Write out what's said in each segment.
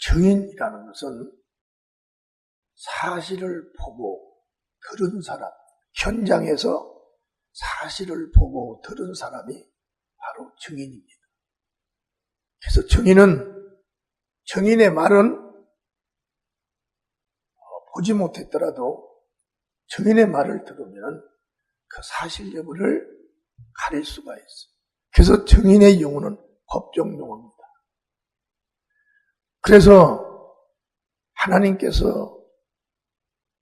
증인이라는 것은 사실을 보고 들은 사람, 현장에서 사실을 보고 들은 사람이 바로 증인입니다. 그래서 증인의 말은 보지 못했더라도 증인의 말을 들으면 그 사실 여부를 가릴 수가 있어요. 그래서 증인의 용어는 법정 용어입니다. 그래서 하나님께서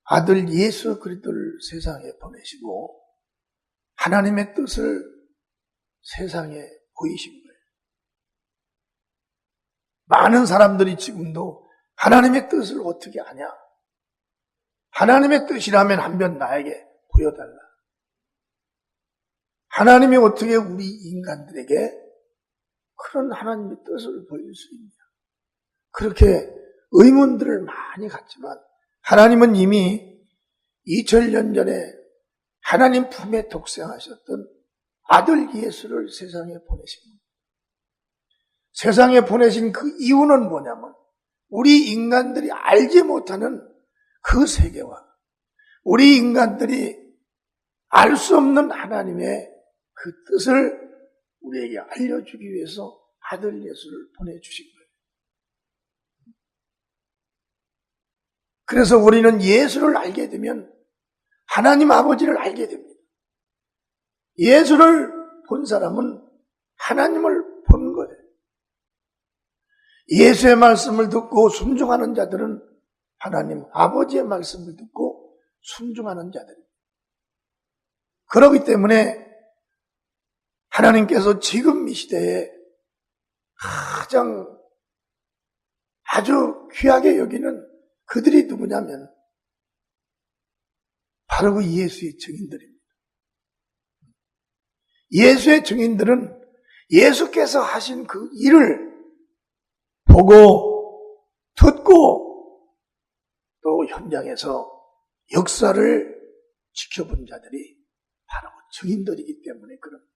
아들 예수 그리스도를 세상에 보내시고 하나님의 뜻을 세상에 보이신 거예요. 많은 사람들이 지금도 하나님의 뜻을 어떻게 아냐? 하나님의 뜻이라면 한번 나에게 보여달라. 하나님이 어떻게 우리 인간들에게 그런 하나님의 뜻을 보일 수 있냐? 그렇게 의문들을 많이 갖지만 하나님은 이미 2000년 전에 하나님 품에 독생하셨던 아들 예수를 세상에 보내신 겁니다. 세상에 보내신 그 이유는 뭐냐면 우리 인간들이 알지 못하는 그 세계와 우리 인간들이 알 수 없는 하나님의 그 뜻을 우리에게 알려주기 위해서 아들 예수를 보내주신 거예요. 그래서 우리는 예수를 알게 되면 하나님 아버지를 알게 됩니다. 예수를 본 사람은 하나님을 본 거예요. 예수의 말씀을 듣고 순종하는 자들은 하나님 아버지의 말씀을 듣고 순종하는 자들입니다. 그렇기 때문에 하나님께서 지금 이 시대에 가장 아주 귀하게 여기는 그들이 누구냐면 바로 그 예수의 증인들입니다. 예수의 증인들은 예수께서 하신 그 일을 보고 듣고 또 현장에서 역사를 지켜본 자들이 바로 증인들이기 때문에 그럽니다.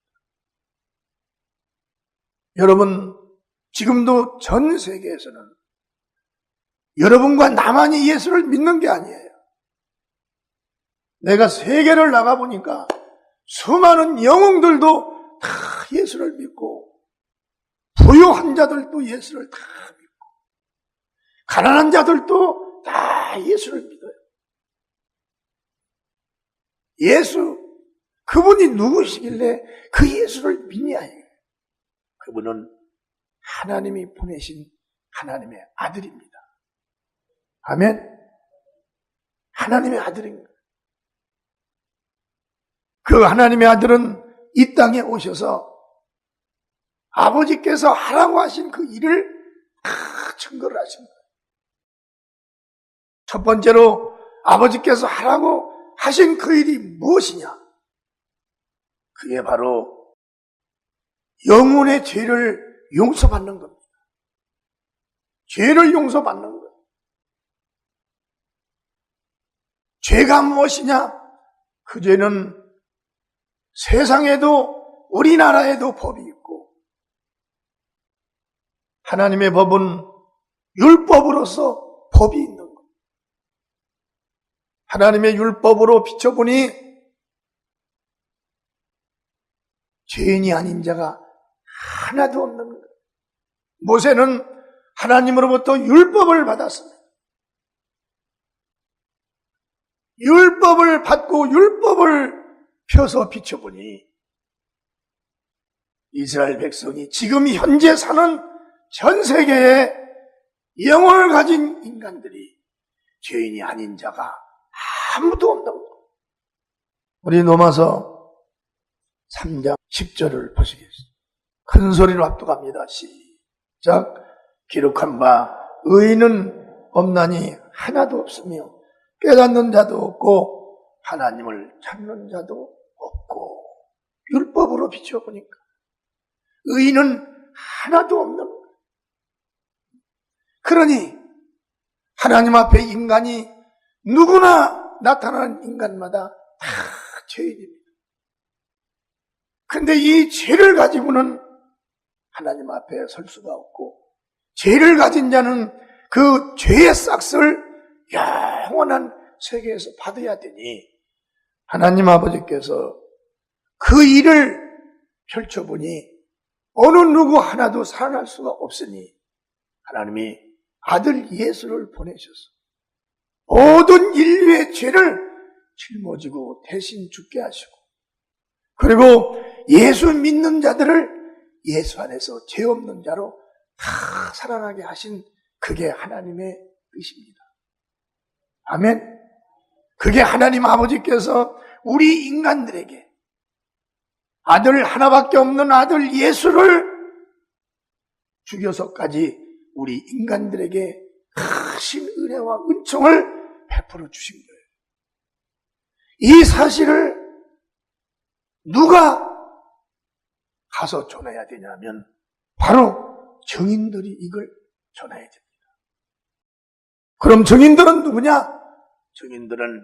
여러분, 지금도 전 세계에서는 여러분과 나만이 예수를 믿는 게 아니에요. 내가 세계를 나가보니까 수많은 영웅들도 다 예수를 믿고 부유한 자들도 예수를 다 믿고 가난한 자들도 다 예수를 믿어요. 예수, 그분이 누구시길래 그 예수를 믿냐 이거예요. 그분은 하나님이 보내신 하나님의 아들입니다. 아멘? 하나님의 아들입니다. 그 하나님의 아들은 이 땅에 오셔서 아버지께서 하라고 하신 그 일을 다 증거를 하신 거예요. 첫 번째로 아버지께서 하라고 하신 그 일이 무엇이냐? 그게 바로 영혼의 죄를 용서받는 겁니다. 죄를 용서받는 거예요. 죄가 무엇이냐? 그 죄는 세상에도 우리나라에도 법이 있고 하나님의 법은 율법으로서 법이 있는 거예요. 하나님의 율법으로 비춰보니 죄인이 아닌 자가 하나도 없는 거예요. 모세는 하나님으로부터 율법을 받았습니다. 율법을 받고 율법을 펴서 비춰보니 이스라엘 백성이 지금 현재 사는 전 세계에 영혼을 가진 인간들이 죄인이 아닌 자가 아무도 없는 거예요. 우리 로마서 3장 10절을 보시겠습니다. 큰 소리로 합독합니다. 시작. 기록한 바 의인은 없나니 하나도 없으며 깨닫는 자도 없고 하나님을 찾는 자도 없고. 율법으로 비춰보니까 의인은 하나도 없는 거예요. 그러니 하나님 앞에 인간이 누구나 나타나는 인간마다 다 죄인입니다. 근데 이 죄를 가지고는 하나님 앞에 설 수가 없고, 죄를 가진 자는 그 죄의 싹을 영원한 세계에서 받아야 되니 하나님 아버지께서 그 일을 펼쳐보니 어느 누구 하나도 살아날 수가 없으니 하나님이 아들 예수를 보내셔서 모든 인류의 죄를 짊어지고 대신 죽게 하시고 그리고 예수 믿는 자들을 예수 안에서 죄 없는 자로 다 살아나게 하신 그게 하나님의 뜻입니다. 아멘. 그게 하나님 아버지께서 우리 인간들에게 아들 하나밖에 없는 아들 예수를 죽여서까지 우리 인간들에게 크신 은혜와 은총을 베풀어 주신 거예요. 이 사실을 누가 가서 전해야 되냐면 바로 증인들이 이걸 전해야 됩니다. 그럼 증인들은 누구냐? 증인들은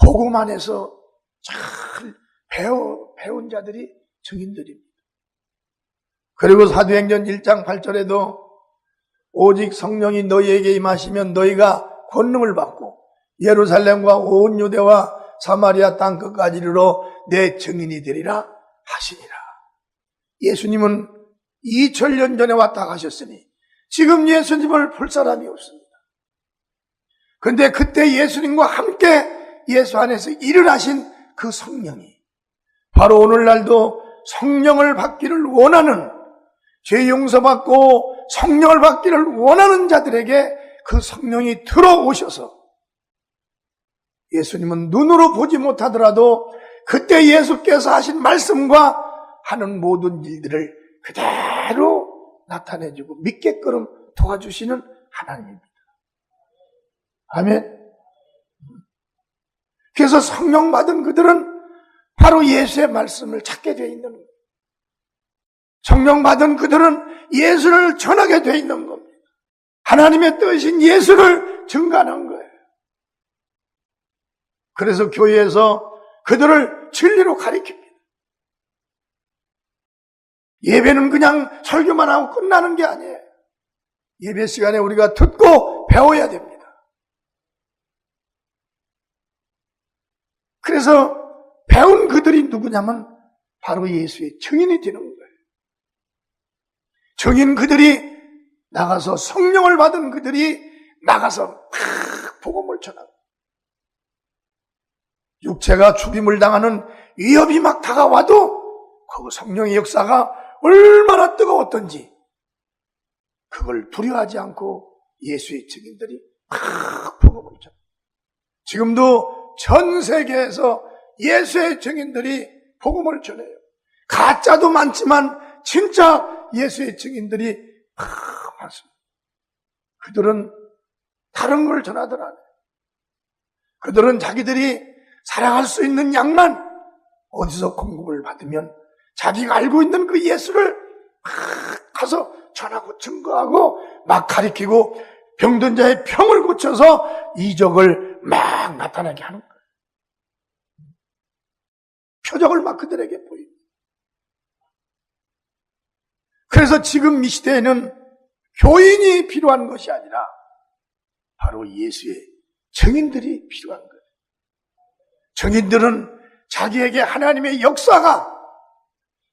복음 안에서 잘 배운 자들이 증인들입니다. 그리고 사도행전 1장 8절에도 오직 성령이 너희에게 임하시면 너희가 권능을 받고 예루살렘과 온 유대와 사마리아 땅 끝까지 이르러 내 증인이 되리라 하시니라. 예수님은 2000년 전에 왔다 가셨으니 지금 예수님을 볼 사람이 없습니다. 그런데 그때 예수님과 함께 예수 안에서 일을 하신 그 성령이 바로 오늘날도 성령을 받기를 원하는, 죄 용서받고 성령을 받기를 원하는 자들에게 그 성령이 들어오셔서 예수님은 눈으로 보지 못하더라도 그때 예수께서 하신 말씀과 하는 모든 일들을 그대로 나타내주고 믿게끔 도와주시는 하나님입니다. 아멘. 그래서 성령 받은 그들은 바로 예수의 말씀을 찾게 되어 있는 겁니다. 성령 받은 그들은 예수를 전하게 되어 있는 겁니다. 하나님의 뜻인 예수를 증거하는 거예요. 그래서 교회에서 그들을 진리로 가리킵니다. 예배는 그냥 설교만 하고 끝나는 게 아니에요. 예배 시간에 우리가 듣고 배워야 됩니다. 그래서 배운 그들이 누구냐면 바로 예수의 증인이 되는 거예요. 증인 그들이 나가서 성령을 받은 그들이 나가서 막 복음을 전하고 육체가 죽임을 당하는 위협이 막 다가와도 그 성령의 역사가 얼마나 뜨거웠던지 그걸 두려워하지 않고 예수의 증인들이 막 복음을 전합니다. 지금도 전 세계에서 예수의 증인들이 복음을 전해요. 가짜도 많지만 진짜 예수의 증인들이 많습니다. 그들은 다른 걸 전하들 않아요. 그들은 자기들이 살아갈 수 있는 양만 어디서 공급을 받으면 자기가 알고 있는 그 예수를 막 가서 전하고 증거하고 막 가리키고 병든 자의 병을 고쳐서 이적을 막 나타나게 하는 거예요. 표적을 막 그들에게 보입니다. 그래서 지금 이 시대에는 교인이 필요한 것이 아니라 바로 예수의 증인들이 필요한 거예요. 증인들은 자기에게 하나님의 역사가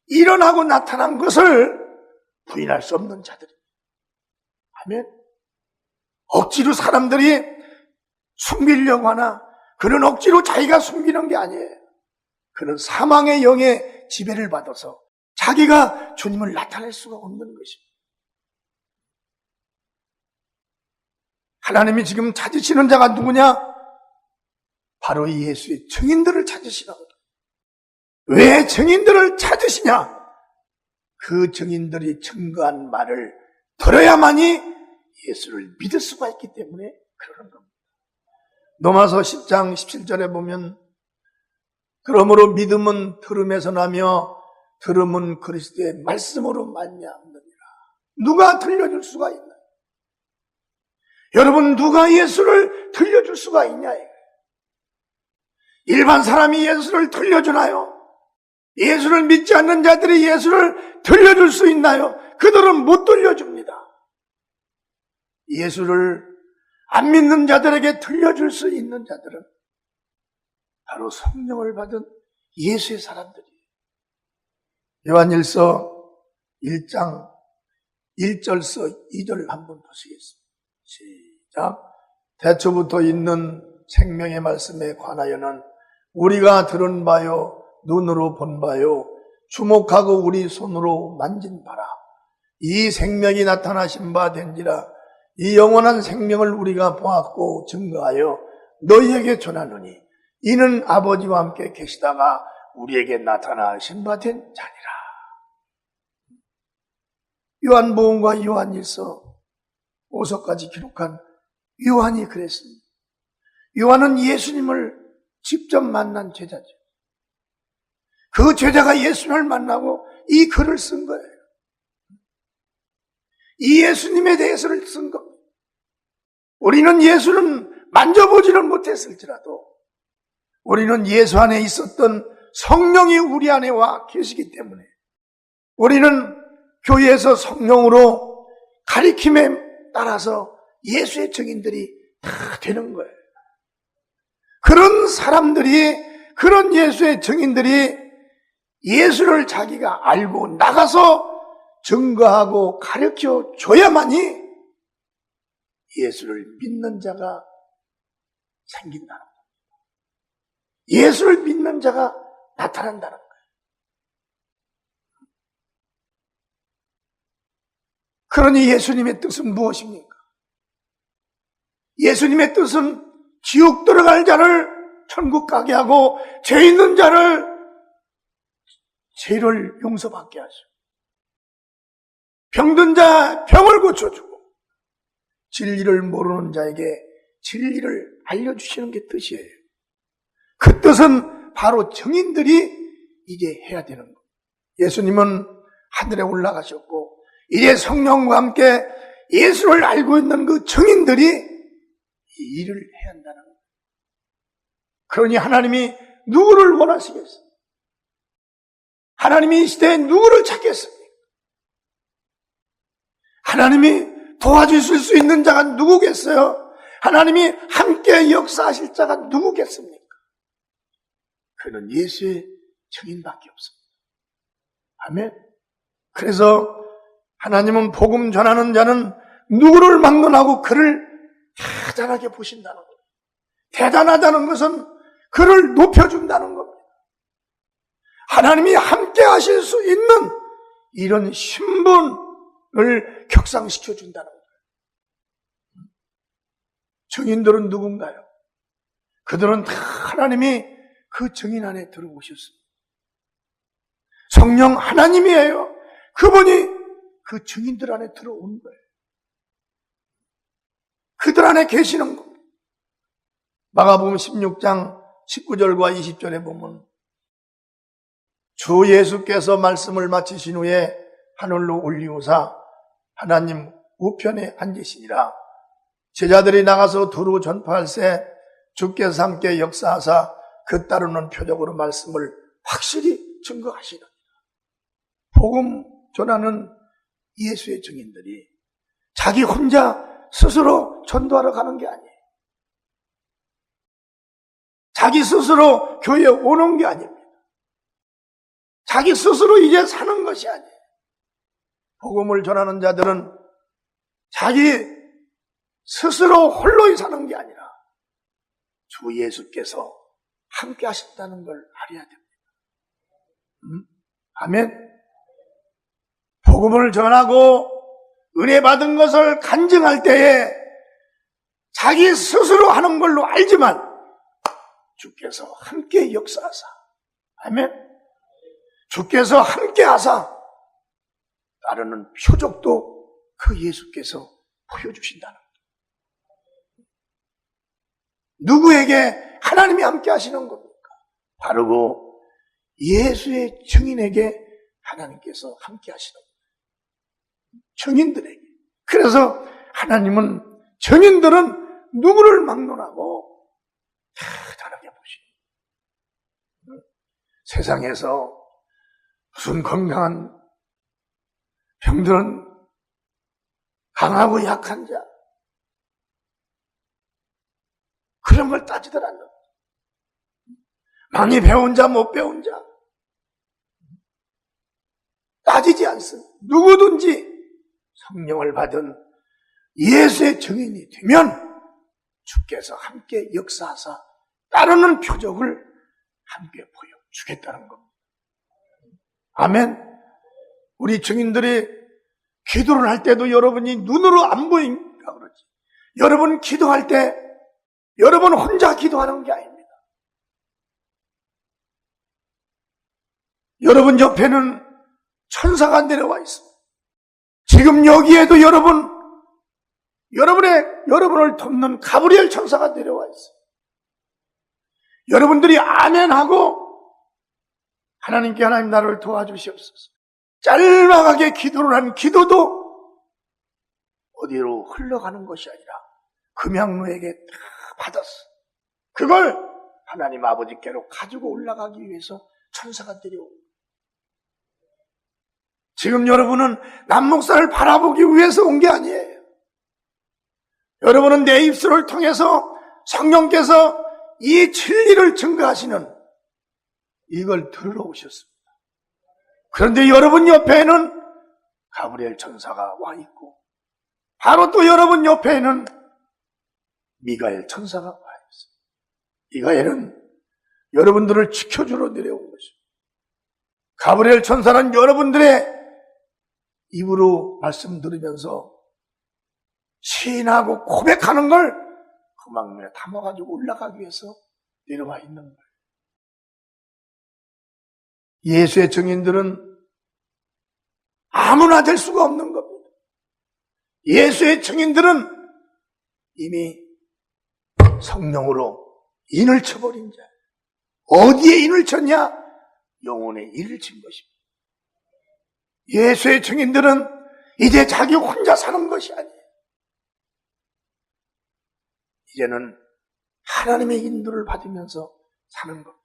일어나고 나타난 것을 부인할 수 없는 자들입니다. 아멘. 억지로 사람들이 숨기려고 하나 그는 억지로 자기가 숨기는 게 아니에요. 그는 사망의 영의 지배를 받아서 자기가 주님을 나타낼 수가 없는 것입니다. 하나님이 지금 찾으시는 자가 누구냐? 바로 예수의 증인들을 찾으시는 거다. 왜 증인들을 찾으시냐? 그 증인들이 증거한 말을 들어야만이 예수를 믿을 수가 있기 때문에 그러는 겁니다. 로마서 10장 17절에 보면 그러므로 믿음은 들음에서 나며 들음은 그리스도의 말씀으로 말미암느니라. 누가 들려줄 수가 있나요? 여러분, 누가 예수를 들려줄 수가 있냐? 일반 사람이 예수를 들려주나요? 예수를 믿지 않는 자들이 예수를 들려줄 수 있나요? 그들은 못 들려줍니다. 예수를 안 믿는 자들에게 들려줄 수 있는 자들은 바로 성령을 받은 예수의 사람들이에요. 요한일서 1장 1절서 2절을 한번 보시겠습니다. 시작. 태초부터 있는 생명의 말씀에 관하여는 우리가 들은 바요, 눈으로 본 바요, 주목하고 우리 손으로 만진 바라. 이 생명이 나타나신 바 된지라. 이 영원한 생명을 우리가 보았고 증거하여 너희에게 전하노니 이는 아버지와 함께 계시다가 우리에게 나타나신 바 된 자니라. 요한복음과 요한일서 5서까지 기록한 요한이 그랬습니다. 요한은 예수님을 직접 만난 제자죠. 그 제자가 예수님을 만나고 이 글을 쓴 거예요. 이 예수님에 대해서를 쓴 겁니다. 우리는 예수는 만져보지는 못했을지라도 우리는 예수 안에 있었던 성령이 우리 안에 와 계시기 때문에 우리는 교회에서 성령으로 가리킴에 따라서 예수의 증인들이 다 되는 거예요. 그런 사람들이, 그런 예수의 증인들이 예수를 자기가 알고 나가서 증거하고 가르쳐 줘야만이 예수를 믿는 자가 생긴다는 거예요. 예수를 믿는 자가 나타난다는 거예요. 그러니 예수님의 뜻은 무엇입니까? 예수님의 뜻은 지옥 들어갈 자를 천국 가게 하고 죄 있는 자를 죄를 용서받게 하시고 병든 자 병을 고쳐주고 진리를 모르는 자에게 진리를 알려주시는 게 뜻이에요. 그 뜻은 바로 증인들이 이제 해야 되는 거예요. 예수님은 하늘에 올라가셨고 이제 성령과 함께 예수를 알고 있는 그 증인들이 이 일을 해야 한다는 거예요. 그러니 하나님이 누구를 원하시겠어요? 하나님이 이 시대에 누구를 찾겠습니까? 하나님이 도와주실 수 있는 자가 누구겠어요? 하나님이 함께 역사하실 자가 누구겠습니까? 그는 예수의 증인밖에 없습니다. 아멘. 그래서 하나님은 복음 전하는 자는 누구를 막론하고 그를 대단하게 보신다는 거예요. 대단하다는 것은 그를 높여준다는 겁니다. 하나님이 함께 하실 수 있는 이런 신분을 격상시켜 준다는 거예요. 증인들은 누군가요? 그들은 다 하나님이 그 증인 안에 들어오셨습니다. 성령 하나님이에요. 그분이 그 증인들 안에 들어온 거예요. 그들 안에 계시는 겁니다. 마가복음 16장 19절과 20절에 보면 주 예수께서 말씀을 마치신 후에 하늘로 올리우사 하나님 우편에 앉으시니라. 제자들이 나가서 두루 전파할새 주께서 함께 역사하사 그 따르는 표적으로 말씀을 확실히 증거하시는 복음 전하는 예수의 증인들이 자기 혼자 스스로 전도하러 가는 게 아니에요. 자기 스스로 교회에 오는 게 아닙니다. 자기 스스로 이제 사는 것이 아니에요. 복음을 전하는 자들은 자기 스스로 홀로 사는 게 아니라 주 예수께서 함께 하신다는 걸 알아야 됩니다. 아멘. 복음을 전하고 은혜 받은 것을 간증할 때에 자기 스스로 하는 걸로 알지만 주께서 함께 역사하사, 아멘. 주께서 함께 하사 따르는 표적도 그 예수께서 보여주신다는 거예요. 누구에게 하나님이 함께 하시는 겁니까? 바로 예수의 증인에게 하나님께서 함께 하시는 거예요. 증인들에게. 그래서 하나님은 증인들은 누구를 막론하고 대단하게 보시는 세상에서 무슨 건강한 병들은 강하고 약한 자, 그런 걸 따지들 않는 거예요. 많이 배운 자, 못 배운 자 따지지 않습니다. 누구든지 성령을 받은 예수의 증인이 되면 주께서 함께 역사하사 따르는 표적을 함께 보여주겠다는 겁니다. 아멘. 우리 증인들이 기도를 할 때도 여러분이 눈으로 안 보이니까 그렇지. 여러분 기도할 때 여러분 혼자 기도하는 게 아닙니다. 여러분 옆에는 천사가 내려와 있습니다. 지금 여기에도 여러분을 돕는 가브리엘 천사가 내려와 있어요. 여러분들이 아멘하고 하나님께 하나님 나를 도와주시옵소서. 짤막하게 기도를 한 기도도 어디로 흘러가는 것이 아니라 금양로에게 다 받았어. 그걸 하나님 아버지께로 가지고 올라가기 위해서 천사가 내려옵니다. 지금 여러분은 남목사를 바라보기 위해서 온 게 아니에요. 여러분은 내 입술을 통해서 성령께서 이 진리를 증거하시는 이걸 들으러 오셨습니다. 그런데 여러분 옆에는 가브리엘 천사가 와 있고 바로 또 여러분 옆에는 미가엘 천사가 와 있어요. 미가엘은 여러분들을 지켜주러 내려온 것입니다. 가브리엘 천사는 여러분들의 입으로 말씀 들으면서 시인하고 고백하는 걸 금방에 담아가지고 올라가기 위해서 내려와 있는 거예요. 예수의 증인들은 아무나 될 수가 없는 겁니다. 예수의 증인들은 이미 성령으로 인을 쳐버린 자. 어디에 인을 쳤냐? 영혼에 인을 친 것입니다. 예수의 증인들은 이제 자기 혼자 사는 것이 아니에요. 이제는 하나님의 인도를 받으면서 사는 겁니다.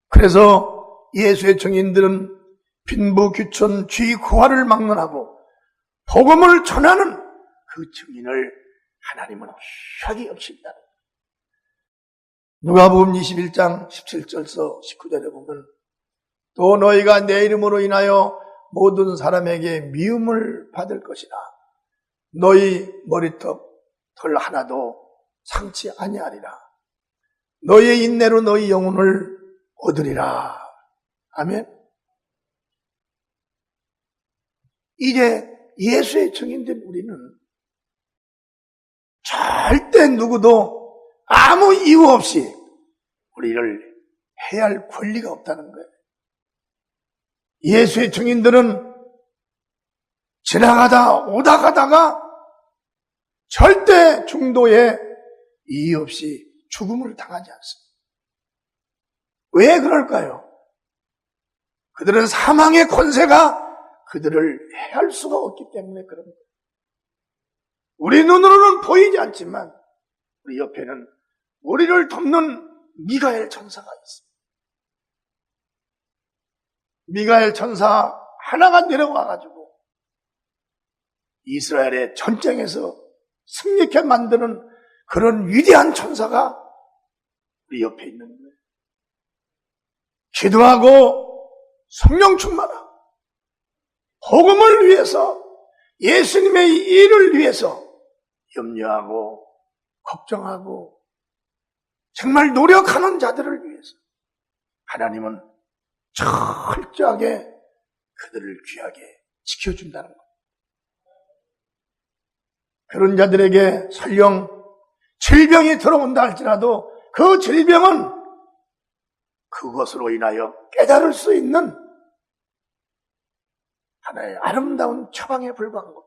그래서 예수의 증인들은 빈부, 귀천, 쥐, 고아를 막론하고 복음을 전하는 그 증인을 하나님은 귀하게 여기신다. 누가복음 21장 17절서 19절에 보면 또 너희가 내 이름으로 인하여 모든 사람에게 미움을 받을 것이라. 너희 머리털 하나도 상치 아니하리라. 너희의 인내로 너희 영혼을 얻으리라. 아멘. 이제 예수의 증인된 우리는 절대 누구도 아무 이유 없이 우리를 해할 권리가 없다는 거예요. 예수의 증인들은 지나가다 오다 가다가 절대 중도에 이유 없이 죽음을 당하지 않습니다. 왜 그럴까요? 그들은 사망의 권세가 그들을 해할 수가 없기 때문에 그런 거예요. 우리 눈으로는 보이지 않지만 우리 옆에는 우리를 돕는 미가엘 천사가 있습니다. 미가엘 천사 하나가 내려와가지고 이스라엘의 전쟁에서 승리케 만드는 그런 위대한 천사가 우리 옆에 있는 거예요. 기도하고 성령 충만하고 복음을 위해서 예수님의 일을 위해서 염려하고 걱정하고 정말 노력하는 자들을 위해서 하나님은 철저하게 그들을 귀하게 지켜준다는 것. 그런 자들에게 설령 질병이 들어온다 할지라도 그 질병은 그것으로 인하여 깨달을 수 있는 하나의 아름다운 처방에 불과한 것.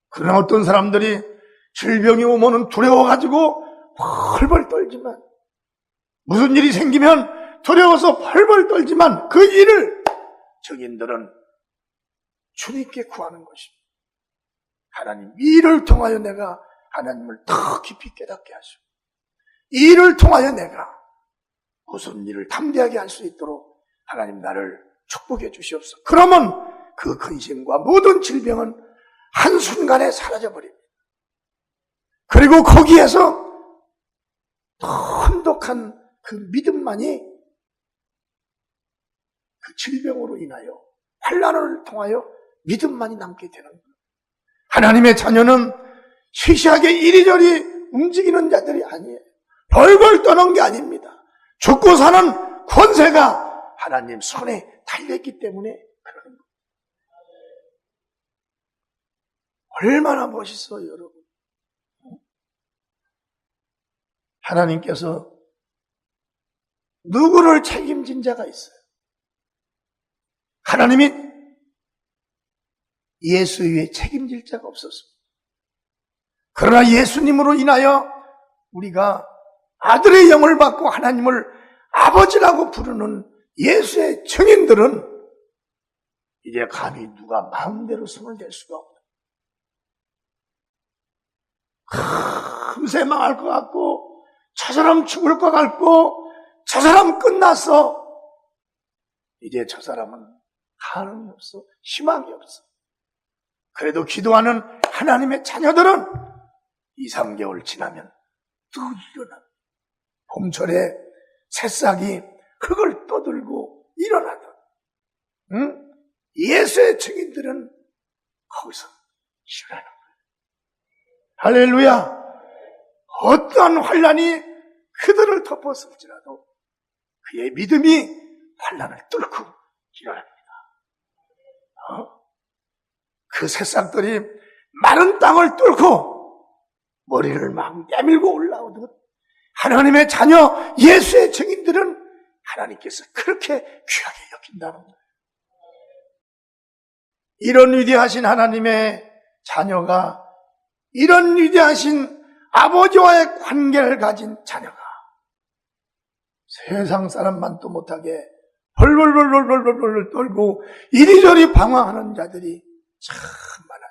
그러나 어떤 사람들이 질병이 오면은 두려워가지고 펄펄 떨지만 무슨 일이 생기면 두려워서 펄펄 떨지만 그 일을 증인들은 주님께 구하는 것입니다. 하나님, 이 일을 통하여 내가 하나님을 더 깊이 깨닫게 하시고 이 일을 통하여 내가 무슨 일을 담대하게 할 수 있도록 하나님 나를 축복해 주시옵소서. 그러면 그 근심과 모든 질병은 한순간에 사라져버립니다. 그리고 거기에서 혼독한 그 믿음만이 그 질병으로 인하여 환난을 통하여 믿음만이 남게 되는 거예요. 하나님의 자녀는 시시하게 이리저리 움직이는 자들이 아니에요. 벌벌 떠는 게 아닙니다. 죽고 사는 권세가 하나님 손에 달렸기 때문에 그러는 거예요. 얼마나 멋있어요, 여러분. 하나님께서 누구를 책임진 자가 있어요? 하나님이 예수 위에 책임질 자가 없었습니다. 그러나 예수님으로 인하여 우리가 아들의 영을 받고 하나님을 아버지라고 부르는 예수의 증인들은 이제 감히 누가 마음대로 손을 댈 수가 없다. 금세 망할 것 같고 저 사람 죽을 것 같고 저 사람 끝났어. 이제 저 사람은 가능이 없어. 희망이 없어. 그래도 기도하는 하나님의 자녀들은 2, 3개월 지나면 또 일어나. 봄철에 새싹이 흙을 떠들고 일어나던 예수의 증인들은 거기서 일어나는 거예요. 할렐루야. 어떠한 환난이 그들을 덮었을지라도 그의 믿음이 환난을 뚫고 일어납니다. 그 새싹들이 마른 땅을 뚫고 머리를 막 내밀고 올라오듯 하나님의 자녀 예수의 증인들은 하나님께서 그렇게 귀하게 여긴다는 거예요. 이런 위대하신 하나님의 자녀가 이런 위대하신 아버지와의 관계를 가진 자녀가 세상 사람만도 못하게 벌벌벌벌벌벌 떨고 이리저리 방황하는 자들이 참 많아요.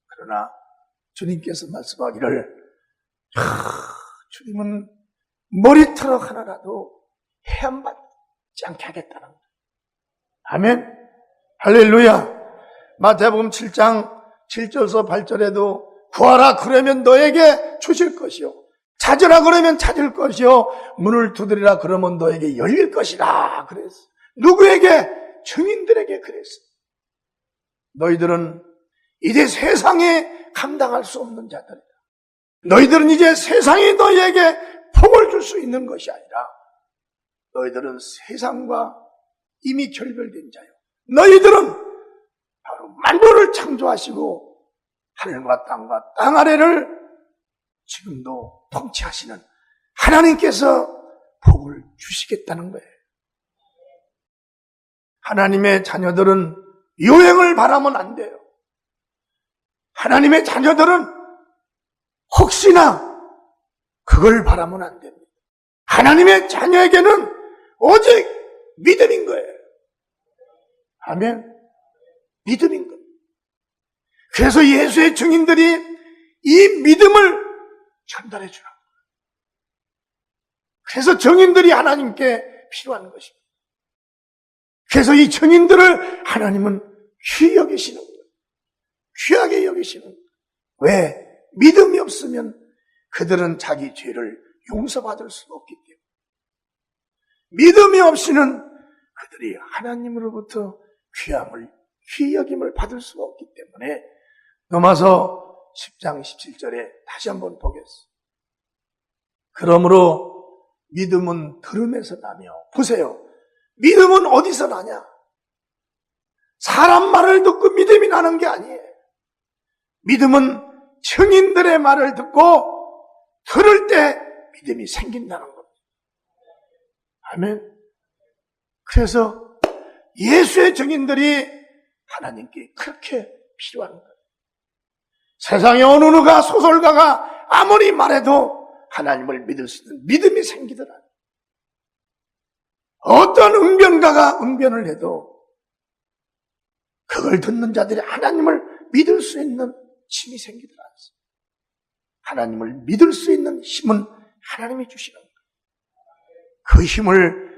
그러나 주님께서 말씀하기를 주님은 머리털 하나라도 해안받지 않게 하겠다는 거예요. 아멘. 할렐루야. 마태복음 7장 7절에서 8절에도 구하라 그러면 너에게 주실 것이요 찾으라 그러면 찾을 것이요 문을 두드리라 그러면 너에게 열릴 것이라 그랬어. 누구에게? 증인들에게 그랬어. 너희들은 이제 세상에 감당할 수 없는 자들이다. 너희들은 이제 세상이 너희에게 복을 줄 수 있는 것이 아니라 너희들은 세상과 이미 결별된 자요. 너희들은 바로 만물을 창조하시고 하늘과 땅과 땅 아래를 지금도 통치하시는 하나님께서 복을 주시겠다는 거예요. 하나님의 자녀들은 유행을 바라면 안 돼요. 하나님의 자녀들은 혹시나 그걸 바라면 안 됩니다. 하나님의 자녀에게는 오직 믿음인 거예요. 아멘. 믿음인 거예요. 그래서 예수의 증인들이 이 믿음을 전달해 주는 거예요. 그래서 증인들이 하나님께 필요한 것입니다. 그래서 이 증인들을 하나님은 귀히 여기시는 거예요. 귀하게 여기시는 거예요. 왜? 믿음이 없으면 그들은 자기 죄를 용서받을 수가 없기 때문에. 믿음이 없이는 그들이 하나님으로부터 귀함을, 귀히 여김을 받을 수가 없기 때문에 로마서 10장 17절에 다시 한번 보겠습니다. 그러므로 믿음은 들음에서 나며, 보세요. 믿음은 어디서 나냐? 사람 말을 듣고 믿음이 나는 게 아니에요. 믿음은 증인들의 말을 듣고 들을 때 믿음이 생긴다는 겁니다. 아멘. 그래서 예수의 증인들이 하나님께 그렇게 필요한 거예요. 세상에 어느 누가 소설가가 아무리 말해도 하나님을 믿을 수 있는 믿음이 생기더라. 어떤 응변가가 응변을 해도 그걸 듣는 자들이 하나님을 믿을 수 있는 힘이 생기더라. 하나님을 믿을 수 있는 힘은 하나님이 주시는 거예요. 그 힘을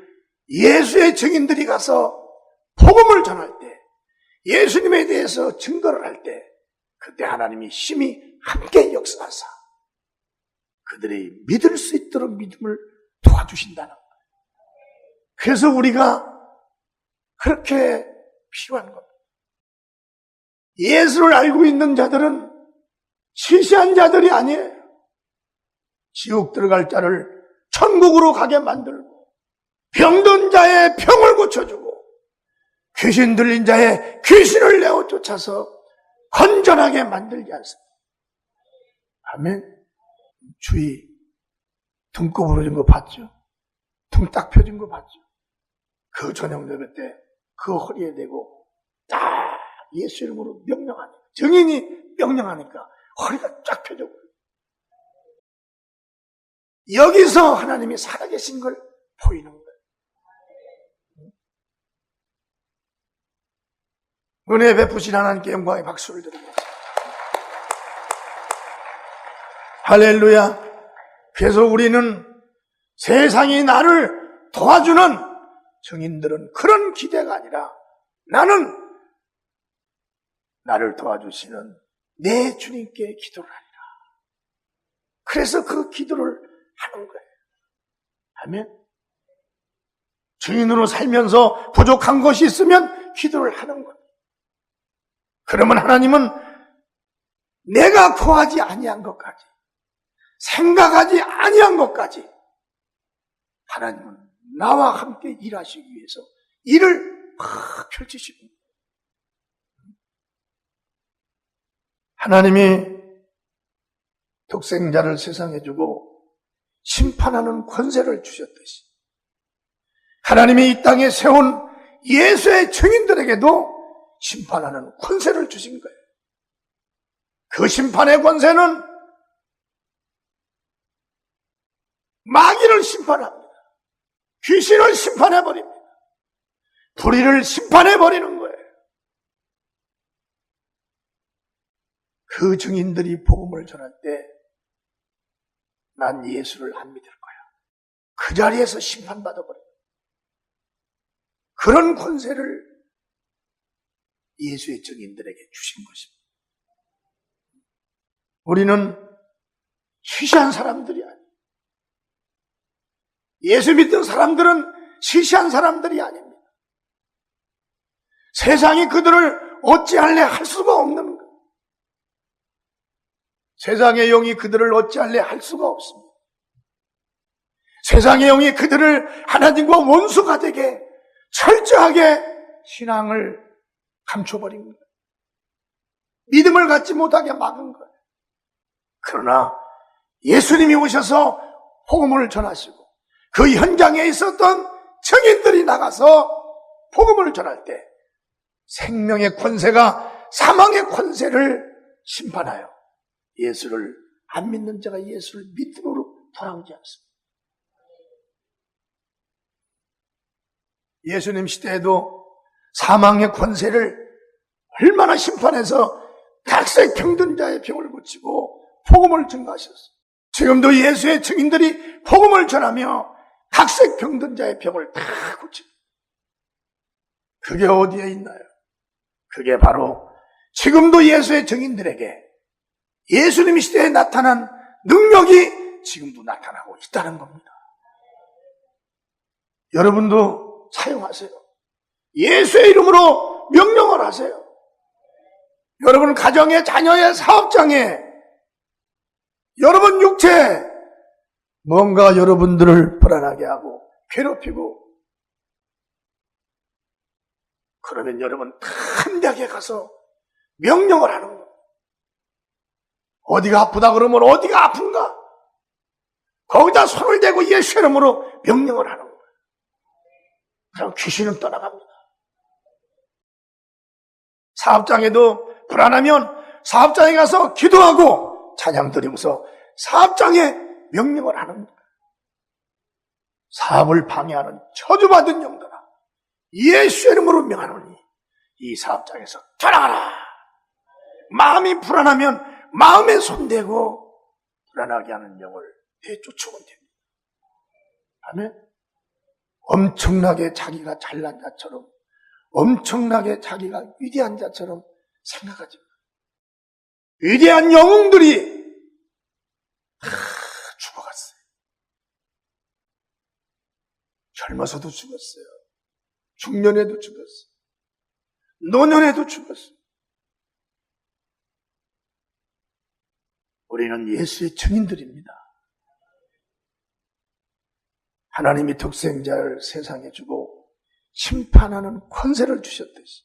예수의 증인들이 가서 복음을 전할 때, 예수님에 대해서 증거를 할 때, 그때 하나님이 힘이 함께 역사하사 그들이 믿을 수 있도록 믿음을 도와주신다는 거예요. 그래서 우리가 그렇게 필요한 겁니다. 예수를 알고 있는 자들은 시시한 자들이 아니에요. 지옥 들어갈 자를 천국으로 가게 만들고, 병든 자의 병을 고쳐주고, 귀신 들린 자의 귀신을 내어 쫓아서 건전하게 만들지 않습니다. 아멘. 주위 등골 부러진 거 봤죠? 등 딱 펴진 거 봤죠? 그 저녁 예배 때 그 허리에 대고 딱 예수 이름으로 명령하니까, 증인이 명령하니까 허리가 쫙 펴져 버려요. 여기서 하나님이 살아계신 걸 보이는 거예요. 은혜 베푸신 하나님께 영광의 박수를 드리겠습니다. 할렐루야. 그래서 우리는 세상이 나를 도와주는 증인들은 그런 기대가 아니라, 나는 나를 도와주시는 내 주님께 기도를 하리라. 그래서 그 기도를 하는 거예요. 아멘. 증인으로 살면서 부족한 것이 있으면 기도를 하는 거예요. 그러면 하나님은 내가 구하지 아니한 것까지, 생각하지 아니한 것까지 하나님은 나와 함께 일하시기 위해서 일을 막 펼치십니다. 하나님이 독생자를 세상에 주고 심판하는 권세를 주셨듯이, 하나님이 이 땅에 세운 예수의 증인들에게도 심판하는 권세를 주신 거예요. 그 심판의 권세는 마귀를 심판합니다. 귀신을 심판해버립니다. 불의를 심판해버리는 거예요. 그 증인들이 복음을 전할 때 난 예수를 안 믿을 거야, 그 자리에서 심판받아버립니다. 그런 권세를 예수의 증인들에게 주신 것입니다. 우리는 시시한 사람들이 아니에요. 예수 믿는 사람들은 시시한 사람들이 아닙니다. 세상이 그들을 어찌할래 할 수가 없는 거예요. 세상의 영이 그들을 어찌할래 할 수가 없습니다. 세상의 영이 그들을 하나님과 원수가 되게 철저하게 신앙을 감춰버린 거예요. 믿음을 갖지 못하게 막은 거예요. 그러나 예수님이 오셔서 복음을 전하시고, 그 현장에 있었던 증인들이 나가서 복음을 전할 때 생명의 권세가 사망의 권세를 심판하여 예수를 안 믿는 자가 예수를 믿음으로 돌아오지 않습니다. 예수님 시대에도 사망의 권세를 얼마나 심판해서 각색 병든 자의 병을 고치고 복음을 증거하셨어요. 지금도 예수의 증인들이 복음을 전하며 각색 병든 자의 병을 다 고칩니다. 그게 어디에 있나요? 그게 바로 지금도 예수의 증인들에게 예수님 시대에 나타난 능력이 지금도 나타나고 있다는 겁니다. 여러분도 사용하세요. 예수의 이름으로 명령을 하세요. 여러분 가정의, 자녀의, 사업장에, 여러분 육체에 뭔가 여러분들을 불안하게 하고 괴롭히고, 그러면 여러분 담대하게 가서 명령을 하는 거예요. 어디가 아프다 그러면 어디가 아픈가? 거기다 손을 대고 예수 이름으로 명령을 하는 거예요. 그럼 귀신은 떠나갑니다. 사업장에도 불안하면 사업장에 가서 기도하고 찬양 드리면서 사업장에 명령을 하는 거예요. 사업을 방해하는 저주받은 영들아, 예수 이름으로 명하노니 이 사업장에서 떠나가라. 마음이 불안하면 마음에 손대고 불안하게 하는 영을 내쫓으면 됩니다. 아멘. 엄청나게 자기가 잘난 자처럼, 엄청나게 자기가 위대한 자처럼 생각하지 마. 위대한 영웅들이 다 젊어서도 죽었어요. 중년에도 죽었어요. 노년에도 죽었어요. 우리는 예수의 증인들입니다. 하나님이 독생자를 세상에 주고 심판하는 권세를 주셨듯이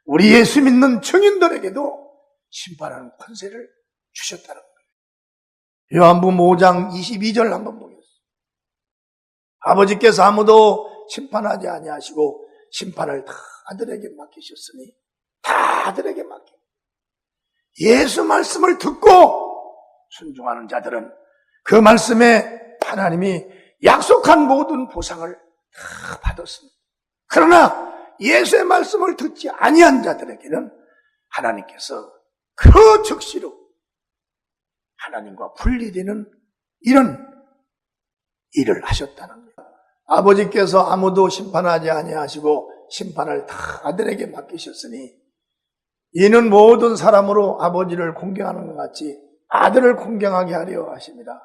우리 예수 믿는 증인들에게도 심판하는 권세를 주셨다는 거예요. 요한복음 5장 22절 한번 보겠습니다. 아버지께서 아무도 심판하지 아니하시고 심판을 다 아들에게 맡기셨으니 다 아들에게 맡기고 예수 말씀을 듣고 순종하는 자들은 그 말씀에 하나님이 약속한 모든 보상을 다 받았습니다. 그러나 예수의 말씀을 듣지 아니한 자들에게는 하나님께서 그 즉시로 하나님과 분리되는 이런 일을 하셨다는 거예요. 아버지께서 아무도 심판하지 아니하시고 심판을 다 아들에게 맡기셨으니 이는 모든 사람으로 아버지를 공경하는 것 같이 아들을 공경하게 하려 하십니다.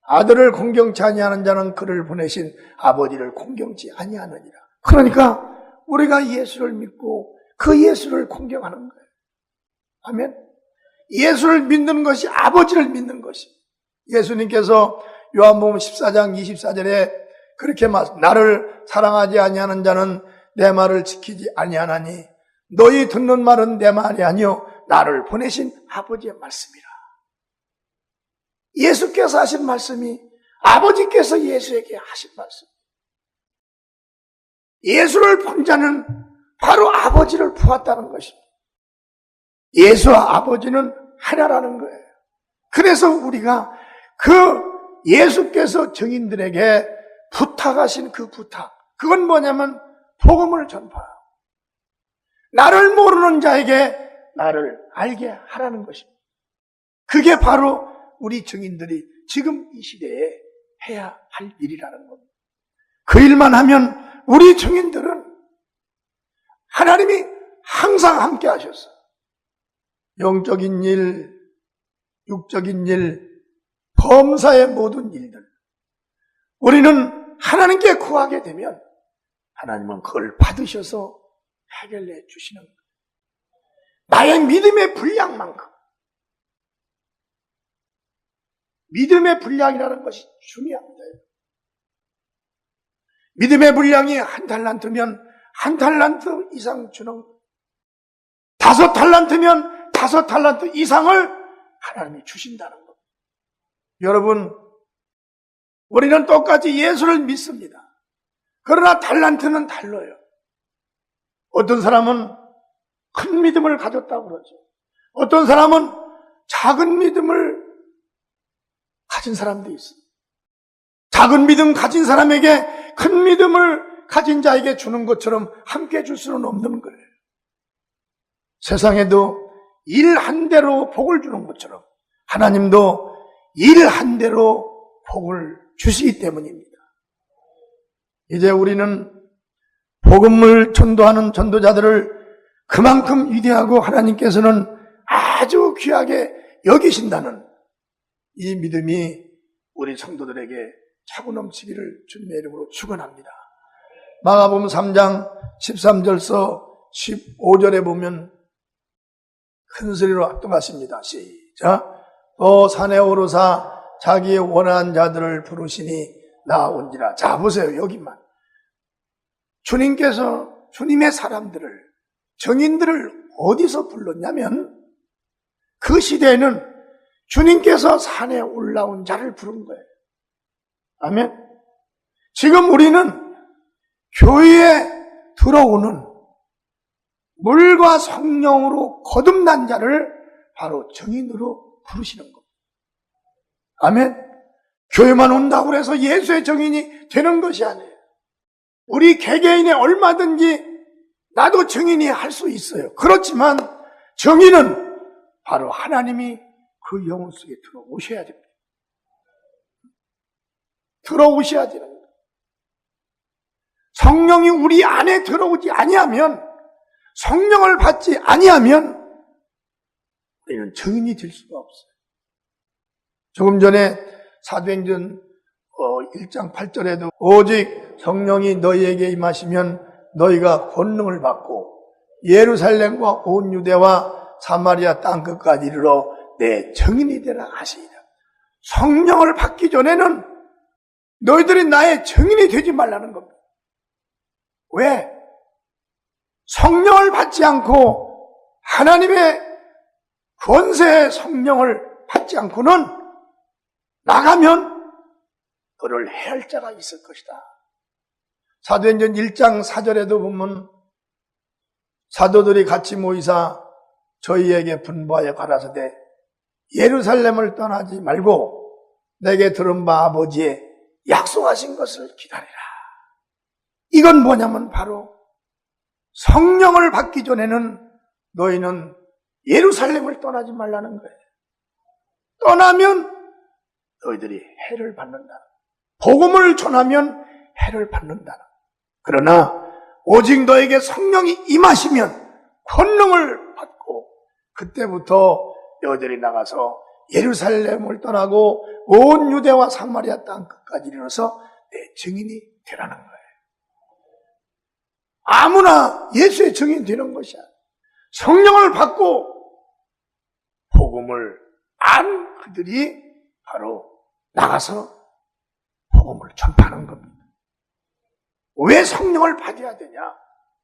아들을 공경치 아니하는 자는 그를 보내신 아버지를 공경치 아니하느니라. 그러니까 우리가 예수를 믿고 그 예수를 공경하는 거예요. 아멘. 예수를 믿는 것이 아버지를 믿는 것입니다. 예수님께서 요한복음 14장 24절에 그렇게 나를 사랑하지 아니하는 자는 내 말을 지키지 아니하나니 너희 듣는 말은 내 말이 아니요 나를 보내신 아버지의 말씀이라. 예수께서 하신 말씀이 아버지께서 예수에게 하신 말씀. 예수를 본 자는 바로 아버지를 보았다는 것입니다. 예수와 아버지는 하나라는 거예요. 그래서 우리가 그 예수께서 증인들에게 부탁하신 그 부탁, 그건 뭐냐면 복음을 전파하고 나를 모르는 자에게 나를 알게 하라는 것입니다. 그게 바로 우리 증인들이 지금 이 시대에 해야 할 일이라는 겁니다. 그 일만 하면 우리 증인들은 하나님이 항상 함께 하셨어요. 영적인 일, 육적인 일, 범사의 모든 일들. 우리는 하나님께 구하게 되면 하나님은 그걸 받으셔서 해결해 주시는 거예요. 나의 믿음의 분량만큼. 믿음의 분량이라는 것이 중요합니다. 믿음의 분량이 1달란트면 1달란트 이상 주는 거예요. 5달란트면 5달란트 이상을 하나님이 주신다는 겁니다. 여러분, 우리는 똑같이 예수를 믿습니다. 그러나 달란트는 달라요. 어떤 사람은 큰 믿음을 가졌다고 그러죠. 어떤 사람은 작은 믿음을 가진 사람도 있어요. 작은 믿음 가진 사람에게 큰 믿음을 가진 자에게 주는 것처럼 함께 줄 수는 없는 거예요. 세상에도 일 한 대로 복을 주는 것처럼 하나님도 일 한 대로 복을 주시기 때문입니다. 이제 우리는 복음을 전도하는 전도자들을 그만큼 위대하고 하나님께서는 아주 귀하게 여기신다는 이 믿음이 우리 성도들에게 차고 넘치기를 주님의 이름으로 축원합니다. 마가복음 3장 13절서 15절에 보면 큰 소리로 합동하십니다. 시작. 또 산에 오르사 자기의 원한 자들을 부르시니 나온지라. 자, 보세요. 여기만. 주님께서 주님의 사람들을, 정인들을 어디서 불렀냐면 그 시대에는 주님께서 산에 올라온 자를 부른 거예요. 아멘. 지금 우리는 교회에 들어오는 물과 성령으로 거듭난 자를 바로 정인으로 부르시는 겁니다. 아멘. 교회만 온다고 해서 예수의 정인이 되는 것이 아니에요. 우리 개개인이 얼마든지 나도 정인이 할 수 있어요. 그렇지만 정인은 바로 하나님이 그 영혼 속에 들어오셔야 됩니다. 들어오셔야 되는 거예요. 성령이 우리 안에 들어오지 아니하면, 성령을 받지 아니하면 우리는 정인이 될 수가 없어요. 조금 전에 사도행전 1장 8절에도 오직 성령이 너희에게 임하시면 너희가 권능을 받고 예루살렘과 온 유대와 사마리아 땅끝까지 이르러 내 증인이 되라 하시니라. 성령을 받기 전에는 너희들이 나의 증인이 되지 말라는 겁니다. 왜? 성령을 받지 않고 하나님의 권세의 성령을 받지 않고는 나가면 너를 해할 자가 있을 것이다. 사도행전 1장 4절에도 보면 사도들이 같이 모이사 저희에게 분부하여 가라사대 예루살렘을 떠나지 말고 내게 들은 바 아버지의 약속하신 것을 기다리라. 이건 뭐냐면 바로 성령을 받기 전에는 너희는 예루살렘을 떠나지 말라는 거예요. 떠나면 너희들이 해를 받는다. 복음을 전하면 해를 받는다. 그러나 오직 너에게 성령이 임하시면 권능을 받고 그때부터 너희들이 나가서 예루살렘을 떠나고 온 유대와 사마리아 땅 끝까지 이르러서 내 증인이 되라는 거예요. 아무나 예수의 증인이 되는 것이야. 성령을 받고 복음을 안 그들이 바로 나가서 복음을 전파하는 겁니다. 왜 성령을 받아야 되냐?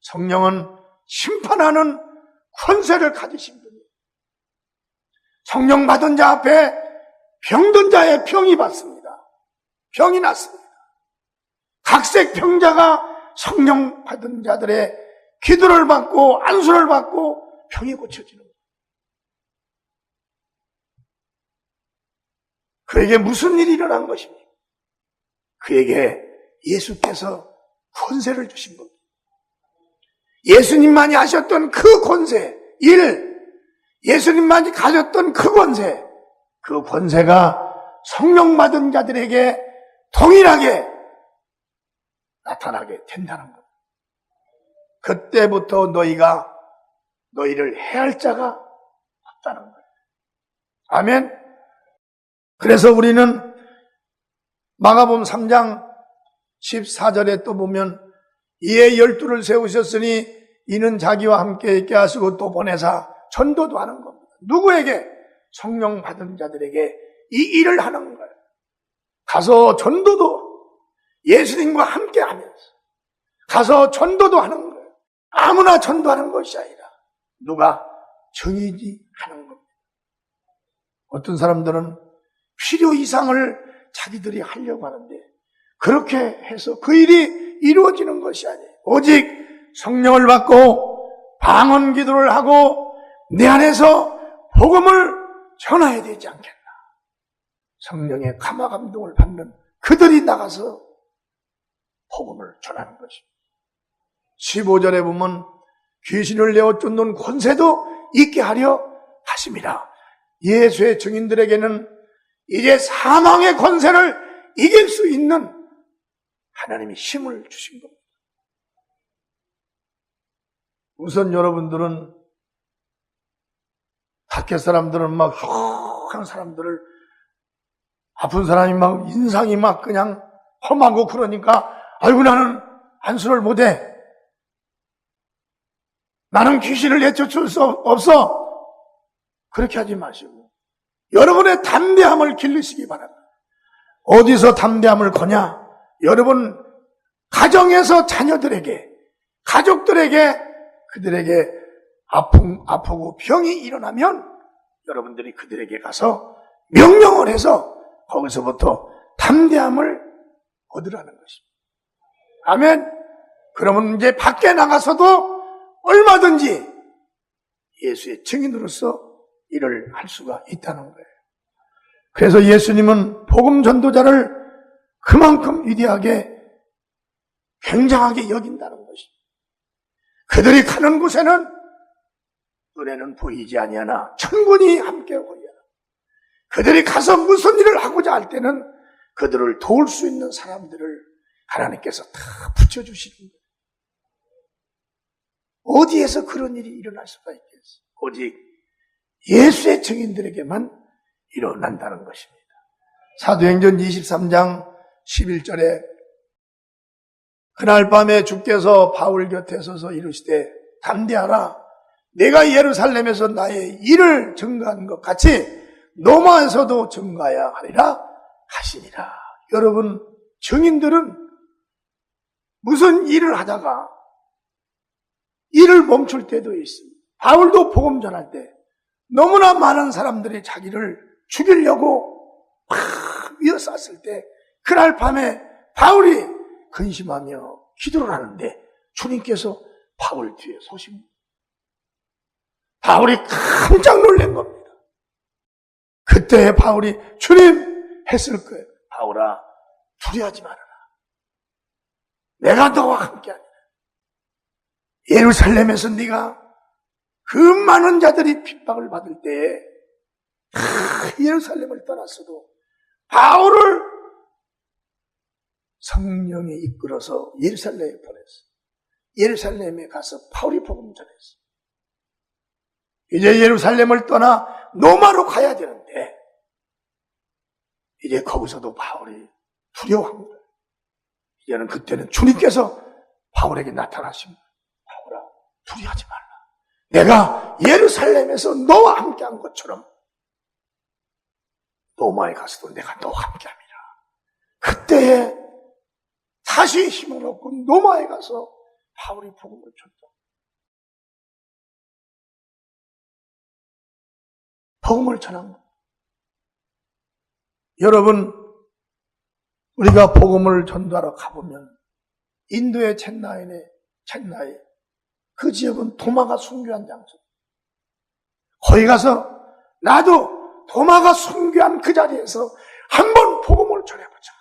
성령은 심판하는 권세를 가지신 분이에요. 성령 받은 자 앞에 병든 자의 병이 받습니다. 병이 났습니다. 각색 병자가 성령 받은 자들의 기도를 받고 안수를 받고 병이 고쳐지는 거예요. 그에게 무슨 일이 일어난 것입니까? 그에게 예수께서 권세를 주신 겁니다. 예수님만이 하셨던 그 권세, 예수님만이 가졌던 그 권세가 성령 받은 자들에게 동일하게 나타나게 된다는 것. 그때부터 너희를 해할 자가 없다는 거예요. 아멘. 그래서 우리는 마가복음 3장 14절에 또 보면 이에 12를 세우셨으니 이는 자기와 함께 있게 하시고 또 보내사 전도도 하는 겁니다. 누구에게? 성령 받은 자들에게 이 일을 하는 거예요. 가서 전도도 예수님과 함께 하면서 가서 전도도 하는 거예요. 아무나 전도하는 것이 아니라 누가 증인이 하는 겁니다. 어떤 사람들은 필요 이상을 자기들이 하려고 하는데 그렇게 해서 그 일이 이루어지는 것이 아니에요. 오직 성령을 받고 방언 기도를 하고 내 안에서 복음을 전해야 되지 않겠나. 성령의 감화 감동을 받는 그들이 나가서 복음을 전하는 것입니다. 15절에 보면 귀신을 내어 쫓는 권세도 있게 하려 하심이라. 예수의 증인들에게는 이제 사망의 권세를 이길 수 있는 하나님이 힘을 주신 겁니다. 우선 여러분들은 밖에 사람들은 막 흉한 사람들을 아픈 사람이 막 인상이 막 그냥 험하고 그러니까 아이고 나는 안수를 못해. 나는 귀신을 내쫓을 수 없어. 그렇게 하지 마시고 여러분의 담대함을 기르시기 바랍니다. 어디서 담대함을 거냐? 여러분 가정에서 자녀들에게 가족들에게 그들에게 아프고 병이 일어나면 여러분들이 그들에게 가서 명령을 해서 거기서부터 담대함을 얻으라는 것입니다. 아멘. 그러면 이제 밖에 나가서도 얼마든지 예수의 증인으로서 일을 할 수가 있다는 거예요. 그래서 예수님은 복음 전도자를 그만큼 위대하게 굉장하게 여긴다는 것입니다. 그들이 가는 곳에는 눈에는 보이지 아니하나 천군이 함께 보이라. 그들이 가서 무슨 일을 하고자 할 때는 그들을 도울 수 있는 사람들을 하나님께서 다 붙여주시는 거예요. 어디에서 그런 일이 일어날 수가 있겠어요? 오직 예수의 증인들에게만 일어난다는 것입니다. 사도행전 23장 11절에 그날 밤에 주께서 바울 곁에 서서 이르시되 담대하라 내가 예루살렘에서 나의 일을 증거한 것 같이 로마에서도 증거해야 하리라 하시니라. 여러분, 증인들은 무슨 일을 하다가 일을 멈출 때도 있습니다. 바울도 복음 전할 때 너무나 많은 사람들이 자기를 죽이려고 막 위어쌌을 때 그날 밤에 바울이 근심하며 기도를 하는데 주님께서 바울 뒤에 서십니다. 바울이 깜짝 놀란 겁니다. 그때 바울이 주님 했을 거예요. 바울아, 두려워하지 말아라. 내가 너와 함께하리라. 예루살렘에서 네가 그 많은 자들이 핍박을 받을 때에 예루살렘을 떠났어도 바울을 성령이 이끌어서 예루살렘에 보냈어. 예루살렘에 가서 바울이 복음 전했어. 이제 예루살렘을 떠나 로마로 가야 되는데 이제 거기서도 바울이 두려워한 거예요. 이제는 그때는 주님께서 바울에게 나타나십니다. 바울아, 두려워하지 말라. 내가 예루살렘에서 너와 함께한 것처럼 로마에 가서도 내가 너와 함께합니다. 그때에 다시 힘을 얻고 로마에 가서 바울이 복음을 전했다. 복음을 전한 것. 여러분, 우리가 복음을 전도하러 가보면 인도의 첸나이 그 지역은 도마가 순교한 장소. 거기 가서 나도 도마가 순교한 그 자리에서 한번 복음을 전해보자.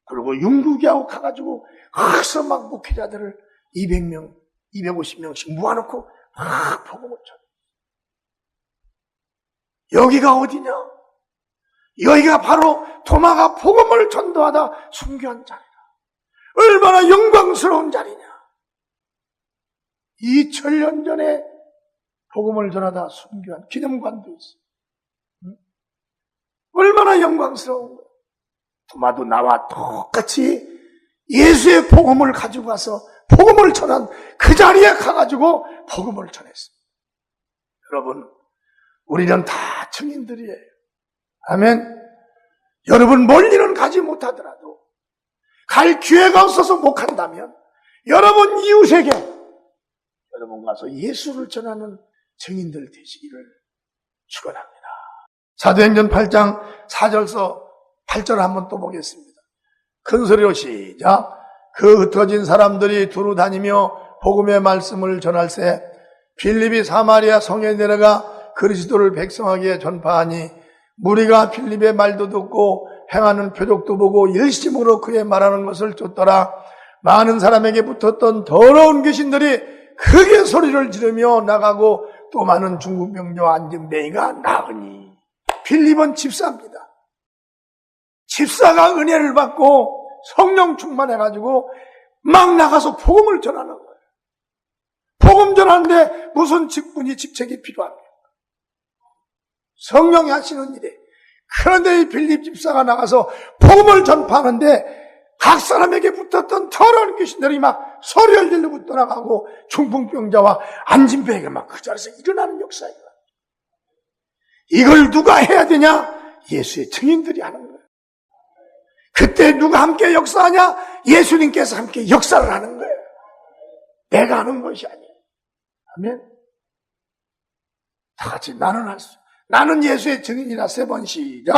그리고 융두기하고 가가지고 거기서 막 목회자들을 200명, 250명씩 모아놓고 막 복음을 전해. 여기가 어디냐? 여기가 바로 도마가 복음을 전도하다 순교한 자리다. 얼마나 영광스러운 자리냐? 2000년 전에 복음을 전하다 순교한 기념관도 있어. 얼마나 영광스러운 거야. 도마도 나와 똑같이 예수의 복음을 가지고 가서 복음을 전한 그 자리에 가가지고 복음을 전했습니다. 여러분, 우리는 다 증인들이에요. 아멘. 여러분 멀리는 가지 못하더라도 갈 기회가 없어서 못 간다면 여러분 이웃에게 여러분 가서 예수를 전하는 증인들 되시기를 축원합니다. 사도행전 8장 4절서 8절 한번 또 보겠습니다. 큰 소리로 시작. 그 흩어진 사람들이 두루 다니며 복음의 말씀을 전할새 빌립이 사마리아 성에 내려가 그리스도를 백성에게 전파하니 무리가 빌립의 말도 듣고 행하는 표적도 보고 일심으로 그의 말하는 것을 쫓더라. 많은 사람에게 붙었던 더러운 귀신들이 크게 소리를 지르며 나가고 또 많은 중풍병자와 안진뱅이가 나으니. 빌립은 집사입니다. 집사가 은혜를 받고 성령 충만해가지고 막 나가서 복음을 전하는 거예요. 복음 전하는데 무슨 직분이 직책이 필요합니까? 성령이 하시는 일에. 그런데 이 빌립 집사가 나가서 복음을 전파하는데 각 사람에게 붙었던 더러운 귀신들이 막 소리를 지르고 떠나가고 중풍병자와 안진뱅이가 막 그 자리에서 일어나는 역사예요. 이걸 누가 해야 되냐? 예수의 증인들이 하는 거예요. 그때 누가 함께 역사하냐? 예수님께서 함께 역사를 하는 거예요. 내가 하는 것이 아니에요. 아멘. 다 같이 나는 예수의 증인이라 세 번 시작.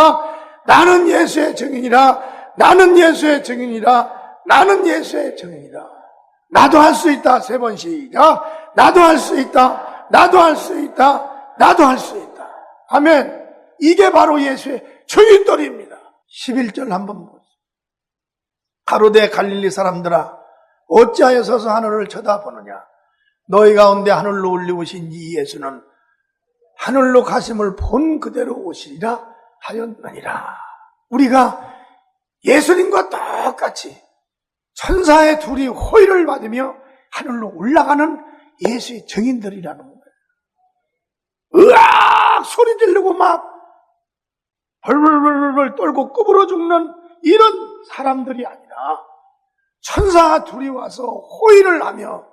나는 예수의 증인이라. 나는 예수의 증인이라. 나는 예수의 증인이라. 나도 할 수 있다. 세 번 시작. 나도 할 수 있다. 나도 할 수 있다. 나도 할 수 있다. 아멘. 이게 바로 예수의 증인들입니다. 11절 한번 보세요. 가로되 갈릴리 사람들아 어찌하여 서서 하늘을 쳐다보느냐. 너희 가운데 하늘로 올리우신 이 예수는 하늘로 가심을 본 그대로 오시리라 하였느니라. 우리가 예수님과 똑같이 천사의 둘이 호의를 받으며 하늘로 올라가는 예수의 증인들이라는 거예요. 으악 소리 지르고 막 벌벌벌벌 떨고 끄부러 죽는 이런 사람들이 아니라 천사 둘이 와서 호의를 하며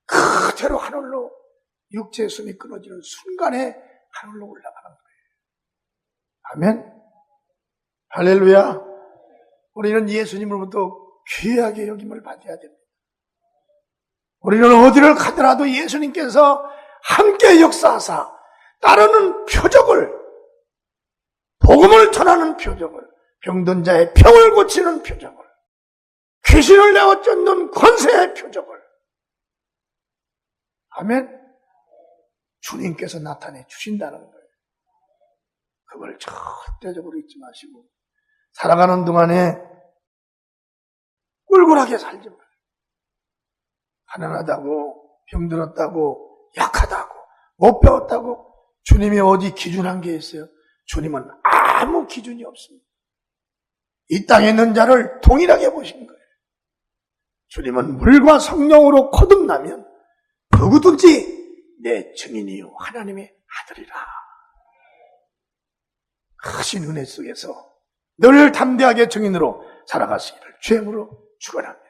그대로 하늘로 육체의 숨이 끊어지는 순간에 하늘로 올라가는 거예요. 아멘. 할렐루야. 우리는 예수님으로부터 귀하게 여김을 받아야 됩니다. 우리는 어디를 가더라도 예수님께서 함께 역사하사 따르는 표적을, 복음을 전하는 표적을, 병든 자의 병을 고치는 표적을, 귀신을 내어 쫓는 권세의 표적을, 아멘, 주님께서 나타내 주신다는 거예요. 그걸 절대적으로 잊지 마시고 살아가는 동안에 꿀꿀하게 살지 말아요. 가난하다고, 병들었다고, 약하다고, 못 배웠다고 주님이 어디 기준한 게 있어요? 주님은 아무 기준이 없습니다. 이 땅에 있는 자를 동일하게 보신 거예요. 주님은 물과 성령으로 거듭나면 누구든지 내 증인이요 하나님의 아들이라. 크신 은혜 속에서 늘 담대하게 증인으로 살아가시기를 주의 이름으로 축원합니다.